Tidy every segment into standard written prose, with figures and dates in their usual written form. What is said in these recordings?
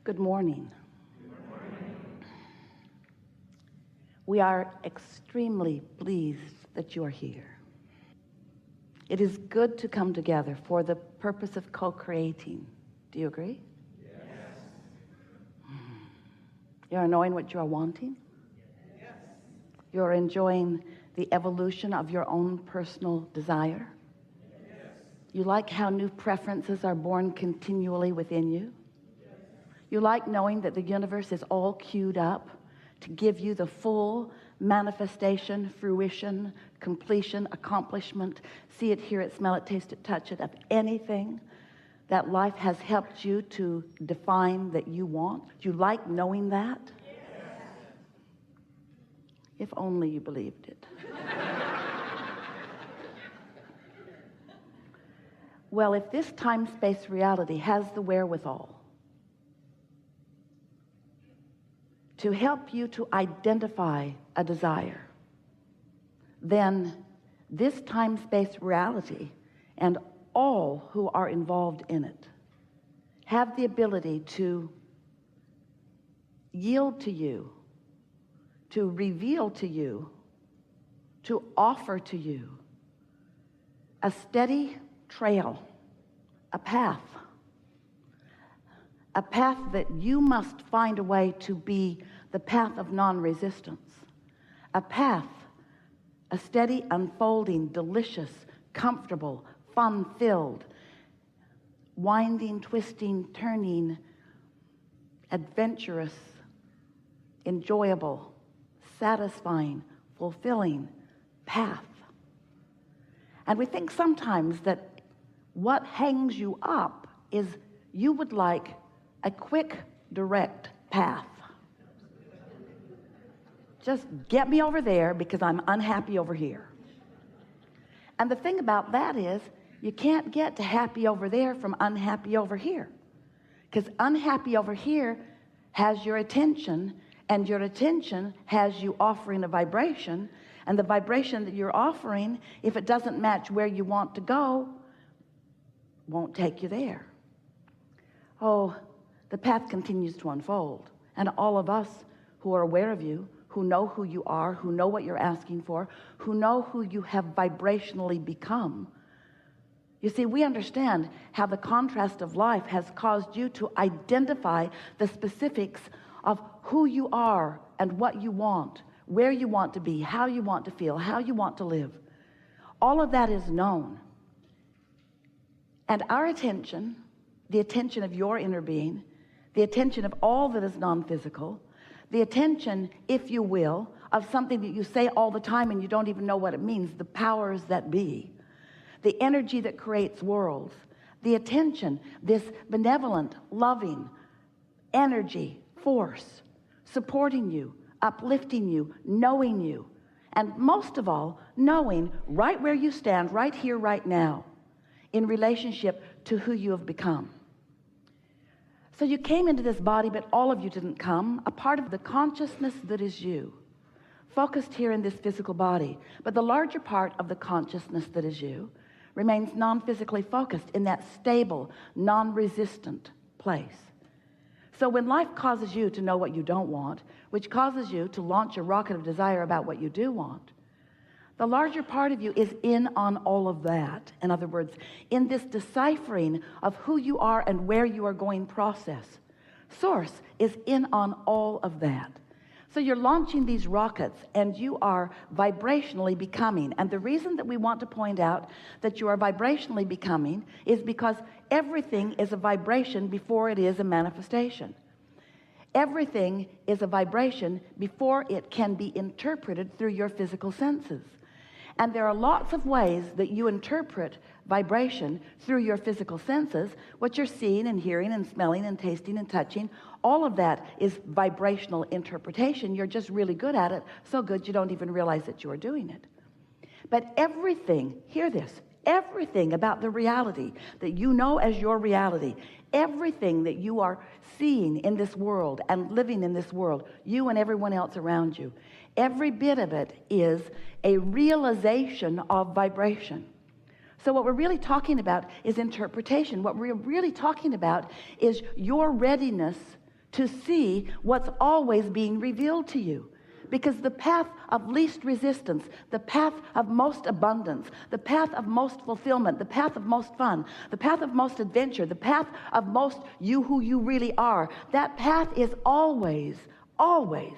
Good morning. We are extremely pleased that you are here. It is good to come together for the purpose of co-creating. Do you agree? Yes. You're knowing what you are wanting? Yes. You're enjoying the evolution of your own personal desire? Yes. You like how new preferences are born continually within you? Yes. You like knowing that the universe is all queued up to give you the full manifestation, fruition, completion, accomplishment, see it, hear it, smell it, taste it, touch it, of anything that life has helped you to define that you want? Do you like knowing that? Yes. If only you believed it. Well, if this time-space reality has the wherewithal to help you to identify a desire, then this time-space reality and all who are involved in it have the ability to yield to you, to reveal to you, to offer to you a steady trail, a path that you must find a way to be the path of non-resistance, a path, a steady, unfolding, delicious, comfortable, fun-filled, winding, twisting, turning, adventurous, enjoyable, satisfying, fulfilling path. And we think sometimes that what hangs you up is you would like a quick, direct path. Just get me over there because I'm unhappy over here. And the thing about that is you can't get to happy over there from unhappy over here, because unhappy over here has your attention, and your attention has you offering a vibration, and the vibration that you're offering, if it doesn't match where you want to go, won't take you there. Oh, the path continues to unfold, and all of us who are aware of you, who know who you are, who know what you're asking for, who know who you have vibrationally become. You see, we understand how the contrast of life has caused you to identify the specifics of who you are and what you want, where you want to be, how you want to feel, how you want to live. All of that is known. And our attention, the attention of your inner being, the attention of all that is non-physical, the attention, if you will, of something that you say all the time and you don't even know what it means, the powers that be, the energy that creates worlds, the attention, this benevolent, loving energy, force, supporting you, uplifting you, knowing you, and most of all, knowing right where you stand, right here, right now, in relationship to who you have become. So you came into this body, but all of you didn't come. A part of the consciousness that is you, focused here in this physical body, but the larger part of the consciousness that is you remains non-physically focused in that stable, non-resistant place. So when life causes you to know what you don't want, which causes you to launch a rocket of desire about what you do want, the larger part of you is in on all of that. In other words, in this deciphering of who you are and where you are going process, Source is in on all of that. So you're launching these rockets and you are vibrationally becoming. And the reason that we want to point out that you are vibrationally becoming is because everything is a vibration before it is a manifestation. Everything is a vibration before it can be interpreted through your physical senses. And there are lots of ways that you interpret vibration through your physical senses. What you're seeing and hearing and smelling and tasting and touching, all of that is vibrational interpretation. You're just really good at it, so good you don't even realize that you are doing it. But everything, hear this, everything about the reality that you know as your reality, everything that you are seeing in this world and living in this world, you and everyone else around you, every bit of it is a realization of vibration. So what we're really talking about is interpretation. What we're really talking about is your readiness to see what's always being revealed to you. Because the path of least resistance, the path of most abundance, the path of most fulfillment, the path of most fun, the path of most adventure, the path of most you who you really are, that path is always, always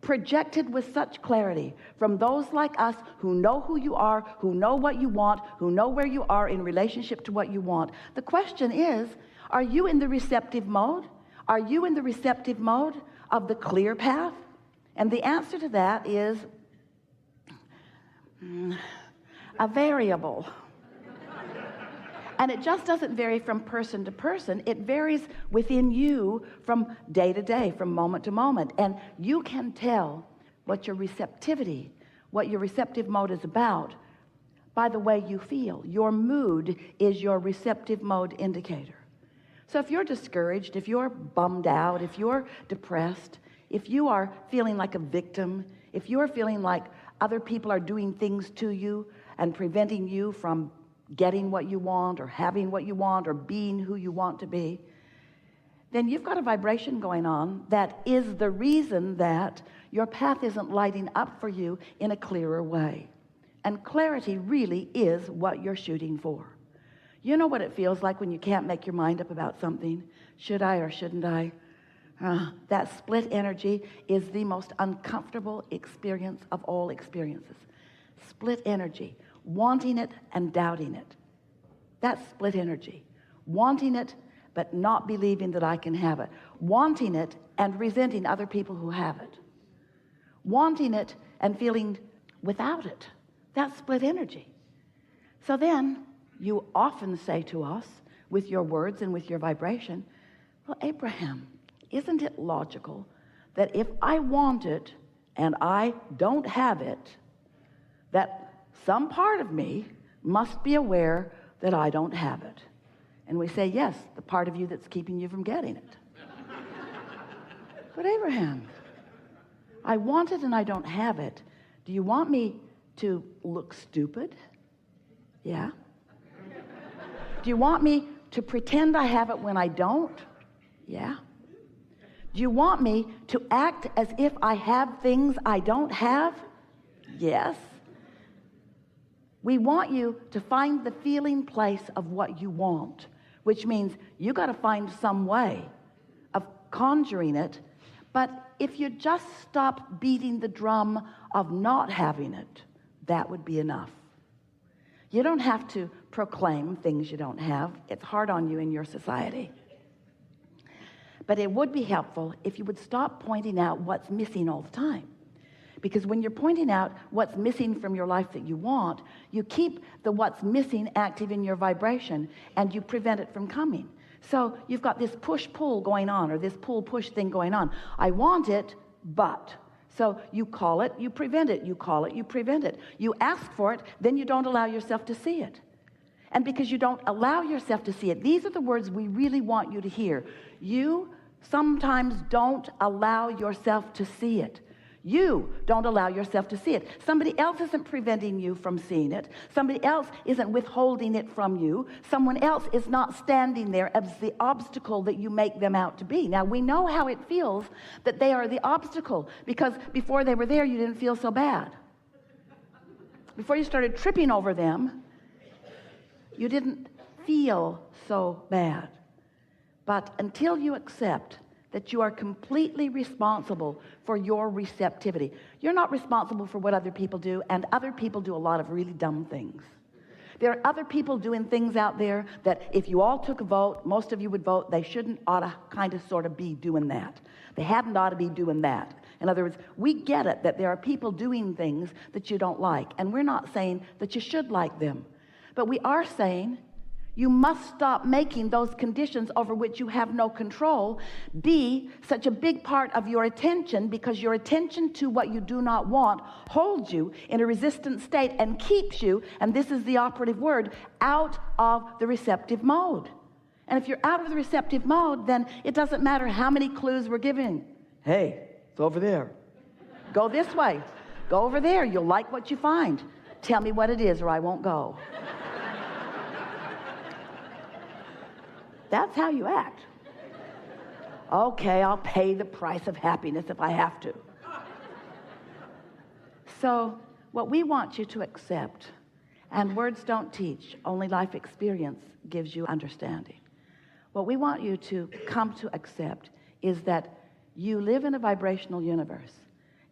projected with such clarity from those like us who know who you are, who know what you want, who know where you are in relationship to what you want. The question is, are you in the receptive mode? Are you in the receptive mode of the clear path? And the answer to that is a variable. And it just doesn't vary from person to person. It varies within you from day to day, from moment to moment. And you can tell what your receptivity, what your receptive mode is about by the way you feel. Your mood is your receptive mode indicator. So if you're discouraged, if you're bummed out, if you're depressed, if you are feeling like a victim, if you're feeling like other people are doing things to you and preventing you from getting what you want or having what you want or being who you want to be, then you've got a vibration going on that is the reason that your path isn't lighting up for you in a clearer way. And clarity really is what you're shooting for. You know what it feels like when you can't make your mind up about something? Should I or shouldn't I? That split energy is the most uncomfortable experience of all experiences. Split energy, wanting it and doubting it. That's split energy. Wanting it, but not believing that I can have it. Wanting it and resenting other people who have it. Wanting it and feeling without it. That's split energy. So then, you often say to us, with your words and with your vibration, well, Abraham, isn't it logical that if I want it and I don't have it, that some part of me must be aware that I don't have it? And we say, yes, the part of you that's keeping you from getting it. But Abraham, I want it and I don't have it. Do you want me to look stupid? Yeah. Do you want me to pretend I have it when I don't? Yeah. Do you want me to act as if I have things I don't have? Yes. We want you to find the feeling place of what you want, which means you got to find some way of conjuring it. But if you just stop beating the drum of not having it, that would be enough. You don't have to proclaim things you don't have. It's hard on you in your society. But it would be helpful if you would stop pointing out what's missing all the time. Because when you're pointing out what's missing from your life that you want, you keep the what's missing active in your vibration and you prevent it from coming. So you've got this push-pull going on, or this pull-push thing going on. I want it, but. So you call it, you prevent it. You call it, you prevent it. You ask for it, then you don't allow yourself to see it. And because you don't allow yourself to see it, these are the words we really want you to hear. You sometimes don't allow yourself to see it. You don't allow yourself to see it. Somebody else isn't preventing you from seeing it. Somebody else isn't withholding it from you. Someone else is not standing there as the obstacle that you make them out to be. Now, we know how it feels that they are the obstacle, because before they were there, you didn't feel so bad. Before you started tripping over them, you didn't feel so bad. But until you accept that you are completely responsible for your receptivity. You're not responsible for what other people do, and other people do a lot of really dumb things. There are other people doing things out there that if you all took a vote, most of you would vote, they shouldn't ought to kind of sort of be doing that. They hadn't ought to be doing that. In other words, we get it that there are people doing things that you don't like, and we're not saying that you should like them. But we are saying you must stop making those conditions over which you have no control be such a big part of your attention, because your attention to what you do not want holds you in a resistant state and keeps you, and this is the operative word, out of the receptive mode. And if you're out of the receptive mode, then it doesn't matter how many clues we're giving. Hey, it's over there. Go this way. Go over there. You'll like what you find. Tell me what it is or I won't go. That's how you act. Okay, I'll pay the price of happiness if I have to. So what we want you to accept, and words don't teach, only life experience gives you understanding. What we want you to come to accept is that you live in a vibrational universe,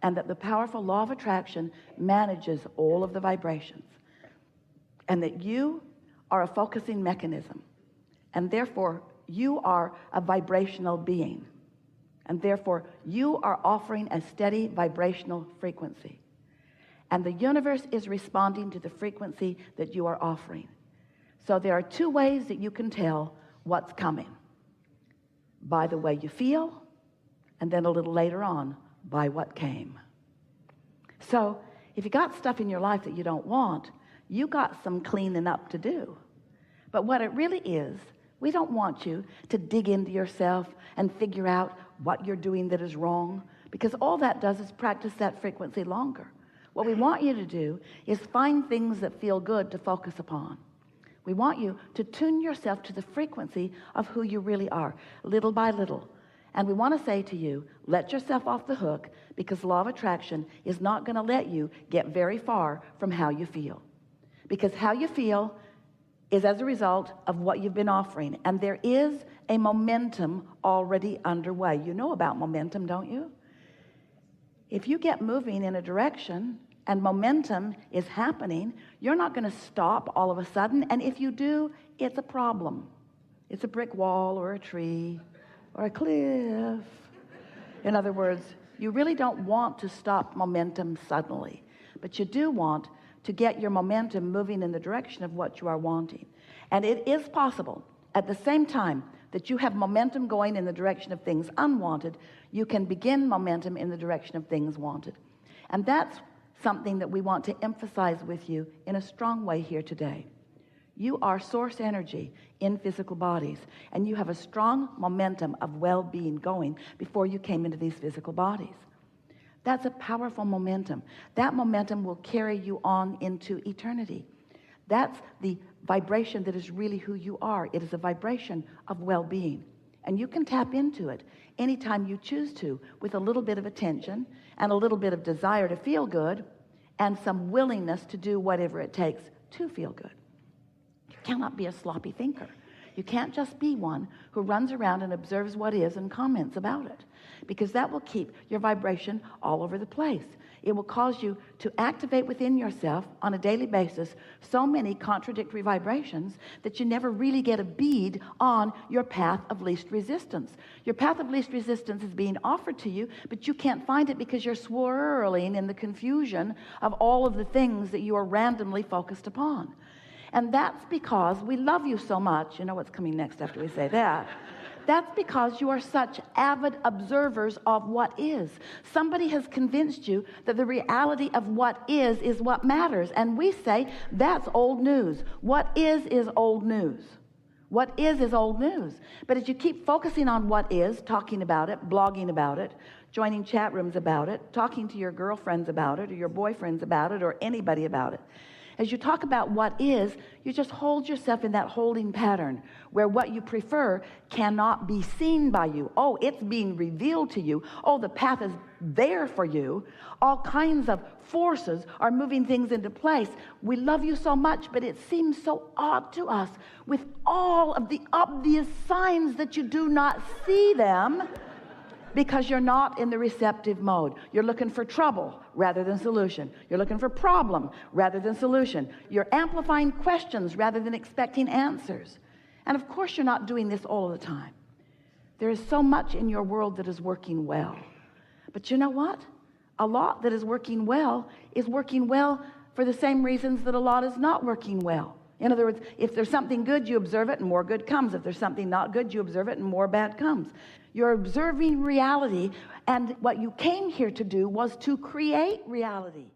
and that the powerful law of attraction manages all of the vibrations, and that you are a focusing mechanism, and therefore you are a vibrational being, and therefore you are offering a steady vibrational frequency, and the universe is responding to the frequency that you are offering. So there are two ways that you can tell what's coming: by the way you feel, and then a little later on by what came. So if you got stuff in your life that you don't want, you got some cleaning up to do. But what it really is, we don't want you to dig into yourself and figure out what you're doing that is wrong, because all that does is practice that frequency longer. What we want you to do is find things that feel good to focus upon. We want you to tune yourself to the frequency of who you really are, little by little. And we want to say to you, let yourself off the hook, because law of attraction is not going to let you get very far from how you feel. Because how you feel is as a result of what you've been offering. And there is a momentum already underway. You know about momentum, don't you? If you get moving in a direction and momentum is happening, you're not going to stop all of a sudden. And if you do, it's a problem. It's a brick wall or a tree or a cliff. In other words, you really don't want to stop momentum suddenly, but you do want to get your momentum moving in the direction of what you are wanting. And it is possible at the same time that you have momentum going in the direction of things unwanted, you can begin momentum in the direction of things wanted. And that's something that we want to emphasize with you in a strong way here today. You are source energy in physical bodies, and you have a strong momentum of well-being going before you came into these physical bodies. That's a powerful momentum. That momentum will carry you on into eternity. That's the vibration that is really who you are. It is a vibration of well-being, and you can tap into it anytime you choose to, with a little bit of attention and a little bit of desire to feel good and some willingness to do whatever it takes to feel good. You cannot be a sloppy thinker. You can't just be one who runs around and observes what is and comments about it, because that will keep your vibration all over the place. It will cause you to activate within yourself on a daily basis so many contradictory vibrations that you never really get a bead on your path of least resistance. Your path of least resistance is being offered to you, but you can't find it because you're swirling in the confusion of all of the things that you are randomly focused upon. And that's because we love you so much. You know what's coming next after we say that. That's because you are such avid observers of what is. Somebody has convinced you that the reality of what is what matters. And we say, that's old news. What is old news. What is old news. But as you keep focusing on what is, talking about it, blogging about it, joining chat rooms about it, talking to your girlfriends about it, or your boyfriends about it, or anybody about it, as you talk about what is, you just hold yourself in that holding pattern where what you prefer cannot be seen by you. Oh, it's being revealed to you. Oh, the path is there for you. All kinds of forces are moving things into place. We love you so much, but it seems so odd to us with all of the obvious signs that you do not see them, because you're not in the receptive mode. You're looking for trouble rather than solution. You're looking for problem rather than solution. You're amplifying questions rather than expecting answers. And of course you're not doing this all the time. There is so much in your world that is working well. But you know what? A lot that is working well for the same reasons that a lot is not working well. In other words, if there's something good, you observe it and more good comes. If there's something not good, you observe it and more bad comes. You're observing reality, and what you came here to do was to create reality.